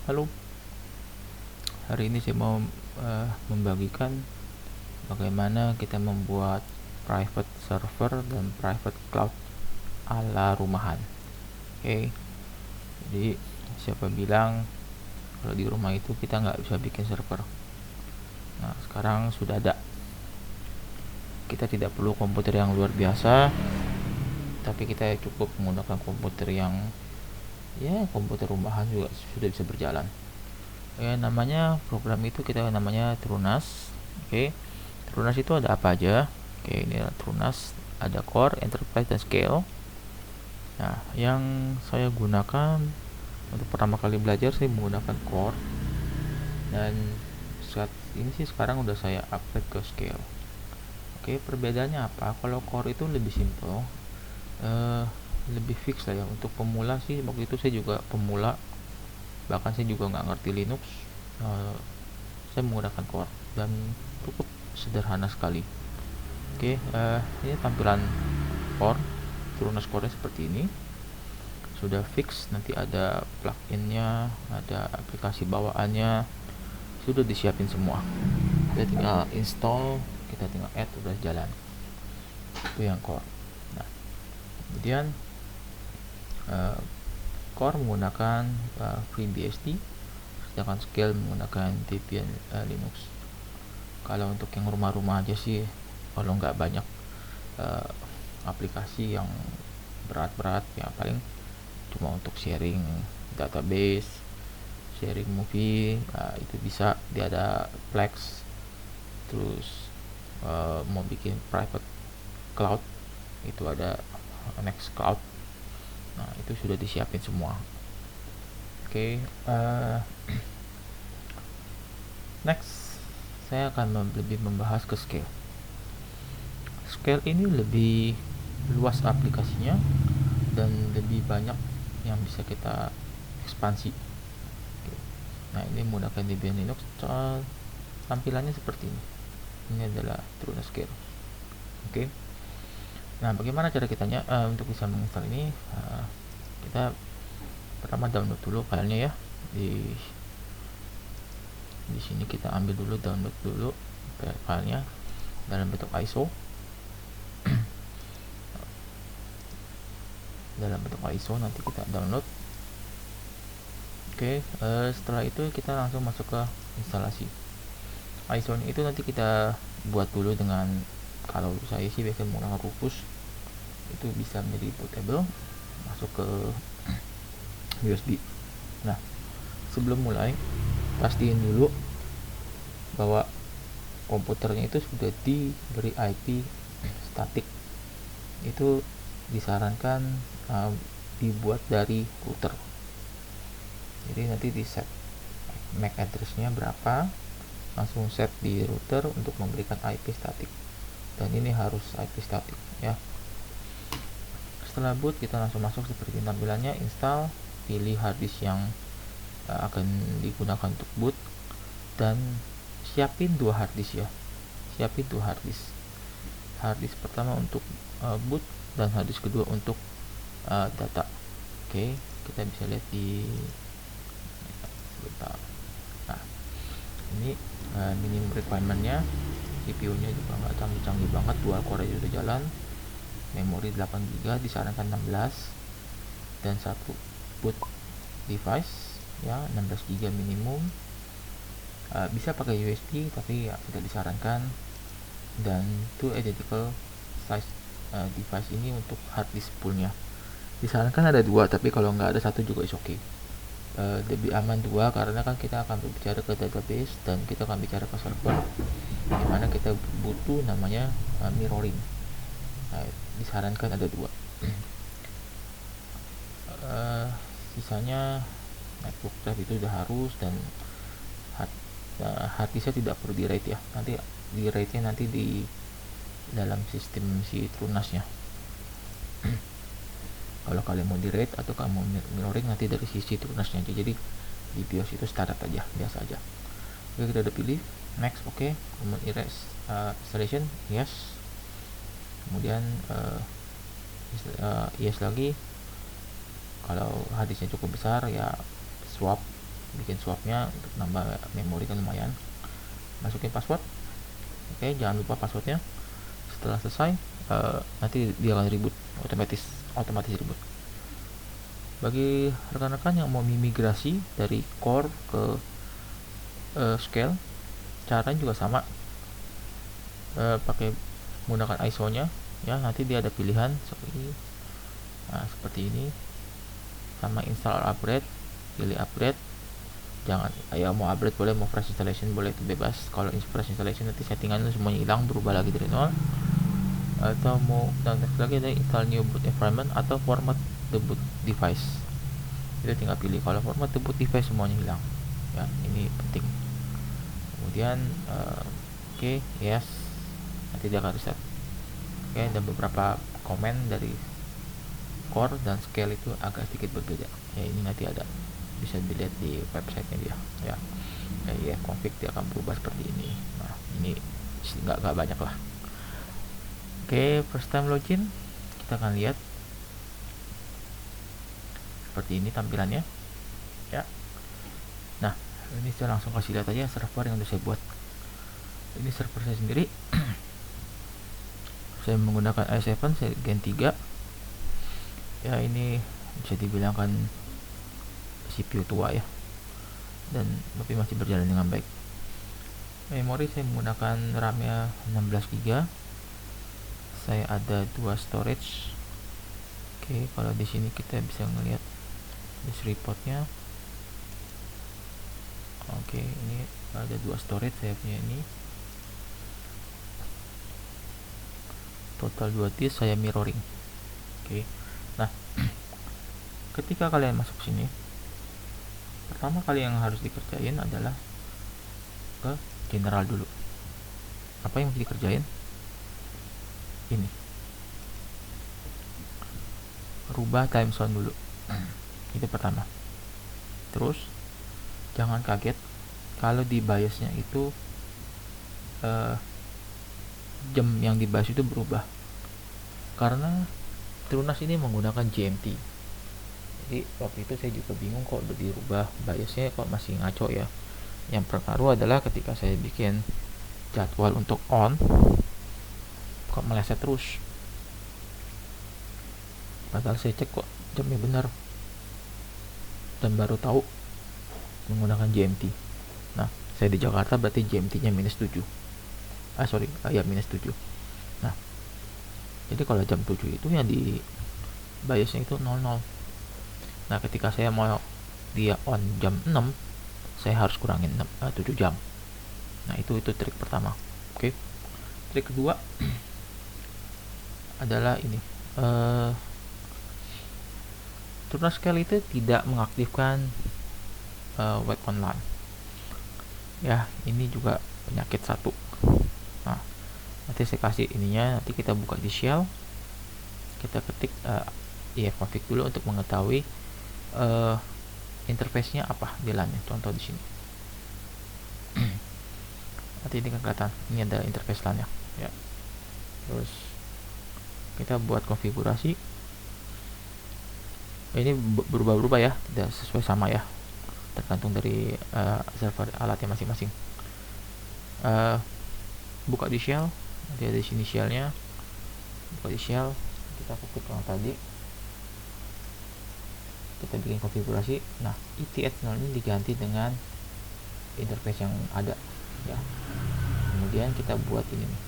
Halo, hari ini saya mau membagikan bagaimana kita membuat private server dan private cloud ala rumahan. Oke, jadi siapa bilang kalau di rumah itu kita nggak bisa bikin server? Nah, sekarang sudah ada. Kita tidak perlu komputer yang luar biasa, tapi kita cukup menggunakan komputer yang komputer rumahan juga sudah bisa berjalan. Namanya program itu kita namanya Trunas. Oke, Trunas itu ada apa aja? Oke, ini adalah Trunas, ada Core, Enterprise, dan Scale. Nah, yang saya gunakan untuk pertama kali belajar saya menggunakan Core, dan saat ini sih sekarang udah saya upgrade ke Scale. Oke, perbedaannya apa? Kalau Core itu lebih simple, lebih fix lah ya. Untuk pemula sih, waktu itu saya juga pemula, bahkan saya juga nggak ngerti Linux. Saya menggunakan Core dan cukup sederhana sekali. Oke, ini tampilan Core, Trunas Core seperti ini. Sudah fix, nanti ada pluginnya, ada aplikasi bawaannya, sudah disiapin semua. Kita tinggal install, kita tinggal add, udah jalan. Itu yang Core. Nah, kemudian Core menggunakan FreeBSD, sedangkan Scale menggunakan Debian Linux. Kalau untuk yang rumah-rumah aja sih, kalau nggak banyak aplikasi yang berat-berat, ya paling cuma untuk sharing database, sharing movie, itu bisa. Dia ada Plex. Terus mau bikin private cloud, itu ada Nextcloud. Nah, itu sudah disiapin semua. Oke, next saya akan lebih membahas ke Scale. Scale ini lebih luas aplikasinya dan lebih banyak yang bisa kita ekspansi. Oke. Nah, ini menggunakan Debian Linux. Tampilannya seperti ini. Ini adalah Trunas Scale. Oke. Nah, bagaimana cara kitanya untuk bisa menginstal ini? Kita pertama download dulu filenya ya. Di sini kita ambil dulu, download dulu filenya dalam bentuk ISO. Dalam bentuk ISO nanti kita download. Oke, setelah itu kita langsung masuk ke instalasi. ISO itu nanti kita buat dulu dengan, kalau saya sih biasanya menggunakan Rufus, itu bisa menjadi bootable, masuk ke USB. Nah, sebelum mulai pastiin dulu bahwa komputernya itu sudah diberi IP statik. Itu disarankan dibuat dari router. Jadi nanti di set MAC address-nya berapa, langsung set di router untuk memberikan IP statik. Dan ini harus IP statik ya. Setelah boot, kita langsung masuk seperti tampilannya, install, pilih harddisk yang akan digunakan untuk boot, dan siapin 2 harddisk ya. Siapin 2 harddisk. Harddisk pertama untuk boot dan harddisk kedua untuk data. Oke, kita bisa lihat di sebentar. Nah, ini minimum requirement-nya. CPU-nya juga nggak canggih-canggih banget, 2 core aja udah jalan. Memori 8 GB, disarankan 16, dan 1 boot device ya, 16 GB minimum. Bisa pakai USB tapi ya tidak disarankan. Dan 2 identical size device ini untuk hard disk poolnya. Disarankan ada 2, tapi kalau nggak ada 1 juga is okay. Lebih aman 2 karena kan kita akan berbicara ke database dan kita akan bicara ke server, dimana kita butuh namanya mirroring. Nah, disarankan ada 2. Sisanya network drive itu udah harus, dan hard disknya tidak perlu di RAID ya. Nanti di RAID-nya nanti di dalam sistem si Trunasnya. Kalau kalian mau di RAID atau kamu mirroring, nanti dari sisi Trunasnya aja. Jadi di BIOS itu standar aja, biasa aja. Oke, kita udah pilih next. Oke, kemudian erase installation, yes. Kemudian yes lagi. Kalau harddisknya cukup besar ya swap bikin swapnya untuk nambah memori kan lumayan. Masukin password. Oke, jangan lupa passwordnya. Setelah selesai, nanti dia akan reboot, otomatis reboot. Bagi rekan-rekan yang mau migrasi dari core ke scale, caranya juga sama, pakai menggunakan ISO-nya ya. Nanti dia ada pilihan seperti ini, sama install upgrade, pilih upgrade. Jangan mau upgrade boleh, mau fresh installation boleh, itu bebas. Kalau fresh installation nanti settingannya semuanya hilang, berubah lagi dari nol. Atau mau next lagi ada install new boot environment atau format the boot device, itu tinggal pilih. Kalau format the boot device semuanya hilang ya, ini penting. Kemudian oke, yes, nanti dia akan reset. Oke, ada beberapa komen dari core dan scale itu agak sedikit berbeda ya. Ini nanti ada, bisa dilihat di websitenya dia ya. Ya config dia akan berubah seperti ini. Nah, ini nggak banyak lah. Oke, first time login kita akan lihat seperti ini tampilannya ya. Nah, ini saya langsung kasih lihat aja server yang udah saya buat. Ini server saya sendiri. Saya menggunakan i7 Gen 3 ya. Ini bisa dibilang kan CPU tua ya, dan tapi masih berjalan dengan baik. Memori saya menggunakan RAM-nya 16 GB. Saya ada 2 storage. Oke, kalau di sini kita bisa melihat disk report-nya. Oke, ini ada 2 storage saya punya ini. Total 2 disk, saya mirroring. Oke. Nah, ketika kalian masuk sini, pertama kali yang harus dikerjain adalah ke general dulu. Apa yang harus dikerjain? Ini. Rubah time zone dulu. Itu pertama. Terus jangan kaget kalau di BIOS-nya itu jam yang di BIOS itu berubah, karena Trunas ini menggunakan GMT. Jadi waktu itu saya juga bingung kok udah dirubah BIOS-nya kok masih ngaco ya. Yang terpengaruh adalah ketika saya bikin jadwal untuk on, kok meleset terus, padahal saya cek kok jamnya benar, dan baru tahu menggunakan GMT. Nah, saya di Jakarta berarti GMT-nya -7. Minus 7. Nah, jadi kalau jam 7 itu yang di BIOS-nya itu 00. Nah, ketika saya mau dia on jam 6, saya harus kurangin 7 jam. Nah, itu trik pertama. Oke. Trik kedua adalah ini. Trunas Scale itu tidak mengaktifkan wait online. Ya, ini juga penyakit satu. Nah, nanti saya kasih ininya, nanti kita buka di shell, kita ketik ifconfig dulu untuk mengetahui interface-nya apa di LAN-nya. Contoh di sini. Nanti ini kan kelihatan, ini ada interface LAN-nya ya. Terus kita buat konfigurasi. Ini berubah-ubah ya, tidak sesuai sama ya, tergantung dari server alatnya masing-masing. Buka di shell, nanti ada di sini shellnya. Buka di shell, kita ketik yang tadi, kita bikin konfigurasi. Nah, ETH0 ini diganti dengan interface yang ada ya. Kemudian kita buat ini nih.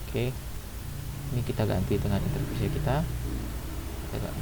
Oke, ini kita ganti dengan interface kita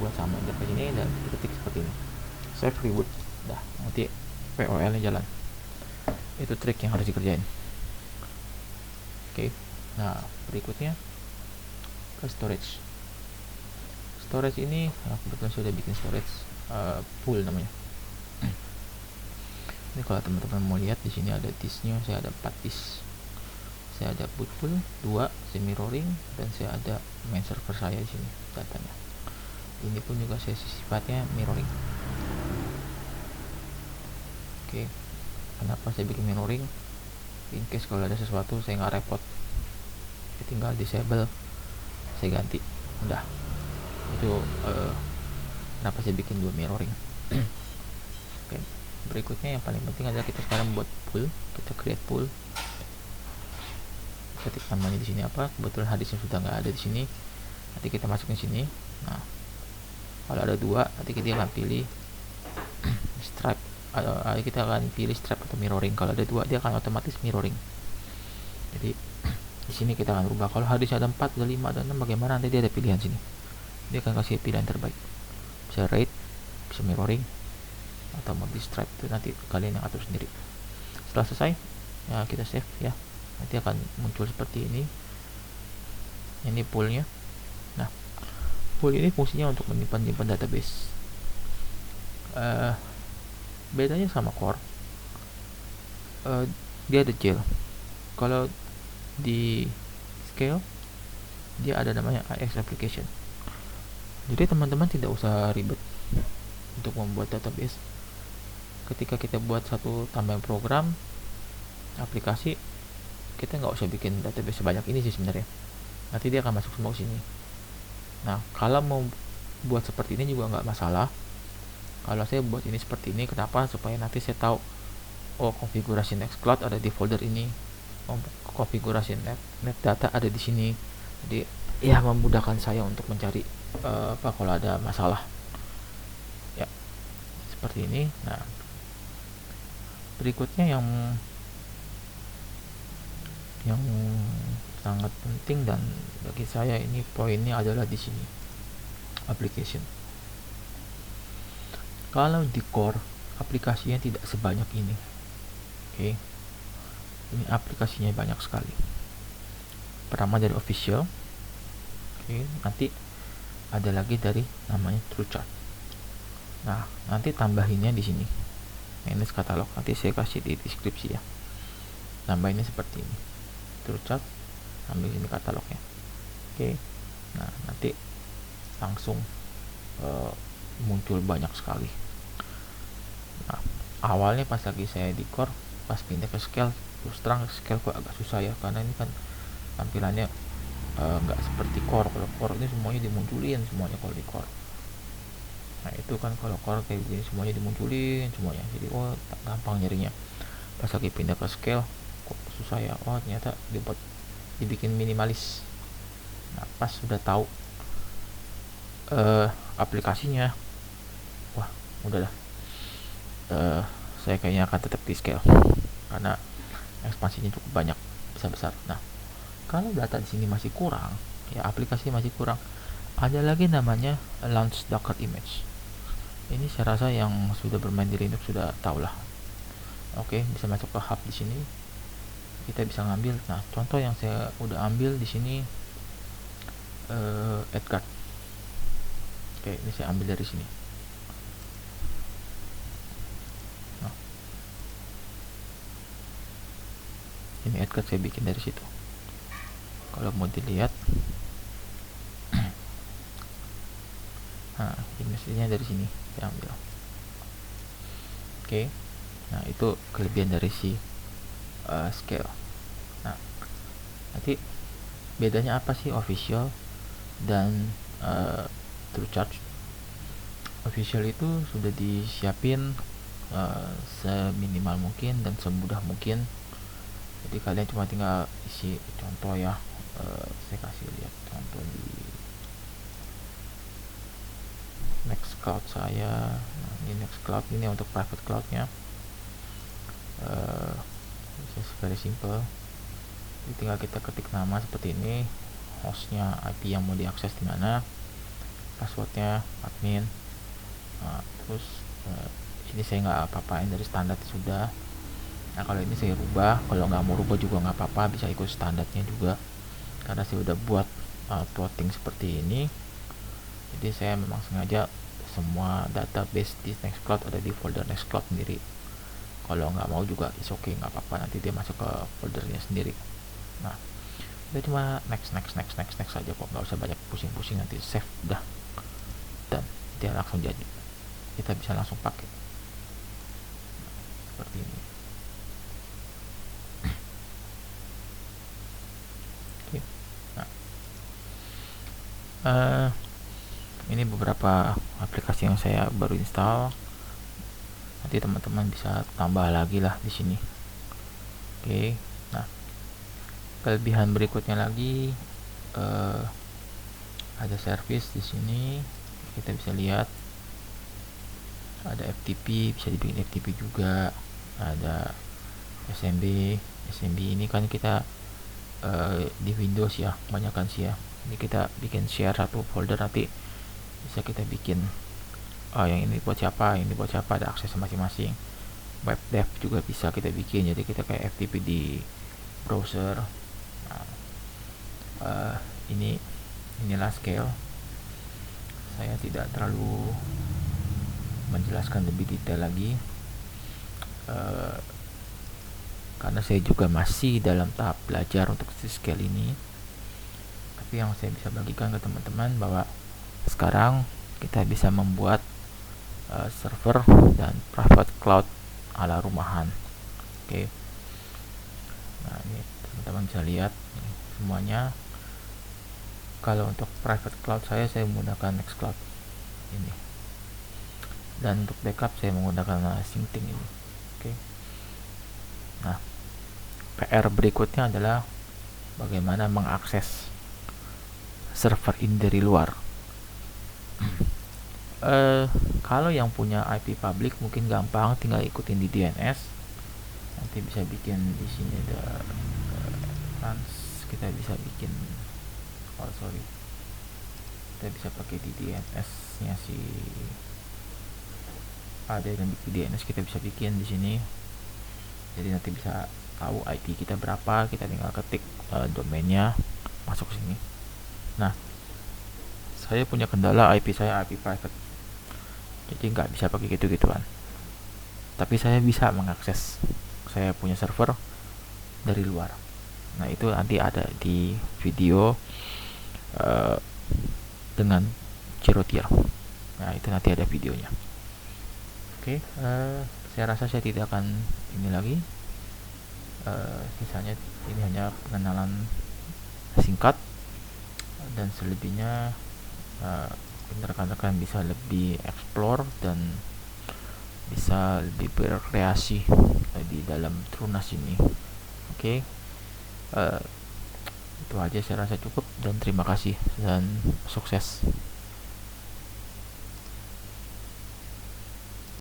buat sama interface ini, dan kita ketik seperti ini, save reboot. Dah, nanti POL nya jalan. Itu trik yang harus dikerjain. Oke. Nah, berikutnya ke storage. Storage ini kebetulan sudah bikin storage full namanya. Ini kalau teman-teman mau lihat, di sini ada disknya, saya ada 4 disk. Saya ada boot pool 2, saya mirroring, dan saya ada main server saya di sini datanya. Ini pun juga saya sifatnya mirroring. Oke. Kenapa saya bikin mirroring? In case kalau ada sesuatu saya nggak repot, saya tinggal disable, saya ganti, udah. Itu kenapa saya bikin 2 mirroring. Oke. berikutnya yang paling penting adalah kita sekarang buat pool. Kita create pool, ketik namanya di sini apa, kebetulan hadisnya sudah nggak ada di sini, nanti kita masukin sini. Nah, kalau ada dua, nanti kita akan pilih stripe, kita akan pilih stripe atau mirroring. Kalau ada dua, dia akan otomatis mirroring. Jadi di sini kita akan rubah. Kalau hadis ada 4, ada 5, ada 6, bagaimana, nanti dia ada pilihan sini, dia akan kasih pilihan terbaik, bisa rate, bisa mirroring, atau mau di stripe. Itu nanti kalian yang atur sendiri. Setelah selesai ya kita save ya, nanti akan muncul seperti ini poolnya. Nah, pool ini fungsinya untuk menyimpan database. Bedanya sama core, dia ada jail. Kalau di scale dia ada namanya AX application. Jadi teman-teman tidak usah ribet untuk membuat database. Ketika kita buat satu tambahan program aplikasi, kita nggak usah bikin database sebanyak ini sih sebenarnya. Nanti dia akan masuk semua ke sini. Nah, kalau mau buat seperti ini juga nggak masalah. Kalau saya buat ini seperti ini, kenapa? Supaya nanti saya tahu, oh konfigurasi Nextcloud ada di folder ini, oh, konfigurasi net data ada di sini. Jadi ya memudahkan saya untuk mencari kalau ada masalah. Ya, seperti ini. Nah, berikutnya yang sangat penting dan bagi saya ini poinnya adalah di sini, application. Kalau di core aplikasinya tidak sebanyak ini. Oke. Ini aplikasinya banyak sekali. Pertama dari official. Oke, nanti ada lagi dari namanya TrueChart. Nah, nanti tambahinnya di sini. Manage katalog. Nanti saya kasih di deskripsi ya. Tambahinnya seperti ini. TrueChart, ambil sini katalognya. Oke. Nah, nanti langsung muncul banyak sekali. Nah, awalnya pas lagi saya di core, pas pindah ke scale, terus terang scale kok agak susah ya, karena ini kan tampilannya nggak seperti core. Kalau core ini semuanya dimunculin semuanya kalau di core. Nah, itu kan kalau core kayak gini semuanya dimunculin semuanya, jadi gampang nyarinya. Pas lagi pindah ke scale kok susah ya, ternyata dibikin minimalis. Nah, pas sudah tahu aplikasinya, wah udahlah, saya kayaknya akan tetap di scale karena ekspansinya cukup banyak, besar. Nah, kalau data di sini masih kurang, ya aplikasi masih kurang, ada lagi namanya launch Docker image. Ini saya rasa yang sudah bermain di Linux sudah tahu lah. Oke, bisa masuk ke hub di sini, kita bisa ngambil. Nah, contoh yang saya udah ambil di sini Edgard. Oke, ini saya ambil dari sini. Nah, ini Edgard saya bikin dari situ. Kalau mau dilihat, nah image-nya dari sini saya ambil. Oke, nah itu kelebihan dari si scale. Nah, nanti bedanya apa sih official dan TrueChart? Official itu sudah disiapin seminimal mungkin dan semudah mungkin, jadi kalian cuma tinggal isi contoh ya. Saya kasih lihat contoh di Nextcloud saya. Nah, ini Nextcloud, ini untuk private cloudnya. It's very simple. Jadi tinggal kita ketik nama seperti ini, hostnya, IP yang mau diakses di mana, passwordnya admin. Nah, terus ini saya nggak apa-apain dari standar sudah. Nah, kalau ini saya rubah, kalau nggak mau rubah juga nggak apa-apa, bisa ikut standarnya juga karena saya udah buat plotting seperti ini. Jadi saya memang sengaja semua database di Nextcloud ada di folder Nextcloud sendiri. Kalau nggak mau juga is okay, nggak apa-apa, nanti dia masuk ke foldernya sendiri. Nah, kita cuma next saja kok, nggak usah banyak pusing-pusing, nanti save udah dan dia langsung jadi, kita bisa langsung pakai seperti ini. Oke. Nah, ini beberapa aplikasi yang saya baru install. nanti teman-teman bisa tambah lagi lah di sini. Oke, nah kelebihan berikutnya lagi, ada service di sini. Kita bisa lihat ada FTP, bisa dibikin FTP juga, ada SMB ini kan kita di Windows ya, kebanyakan sih ya. Ini kita bikin share satu folder, nanti bisa kita bikin yang ini buat siapa, ini buat siapa, ada akses masing-masing. Web dev juga bisa kita bikin, jadi kita kayak FTP di browser. Nah, inilah scale. Saya tidak terlalu menjelaskan lebih detail lagi, karena saya juga masih dalam tahap belajar untuk scale ini. Tapi yang saya bisa bagikan ke teman-teman bahwa sekarang kita bisa membuat server dan private cloud ala rumahan. Oke. Nah, ini teman-teman bisa lihat ini semuanya. Kalau untuk private cloud saya menggunakan Nextcloud ini, dan untuk backup saya menggunakan Synctink ini. Oke. Nah, PR berikutnya adalah bagaimana mengakses server ini dari luar. Kalau yang punya IP public mungkin gampang, tinggal ikutin di DNS. Nanti bisa bikin di sini ada kita bisa bikin kita bisa pakai di DNS nya si ada yang di DNS, kita bisa bikin di sini. Jadi nanti bisa tahu IP kita berapa, kita tinggal ketik domainnya, masuk ke sini. Nah, saya punya kendala IP saya IP private, jadi nggak bisa pakai gitu-gituan. Tapi saya bisa mengakses, saya punya server dari luar. Nah, itu nanti ada di video dengan zero tier. Nah, itu nanti ada videonya. Oke, saya rasa saya tidak akan ini lagi. Sisanya ini hanya pengenalan singkat, dan selebihnya rekan-rekan bisa lebih explore dan bisa lebih berkreasi di dalam Trunas ini. Oke, itu aja saya rasa cukup, dan terima kasih dan sukses.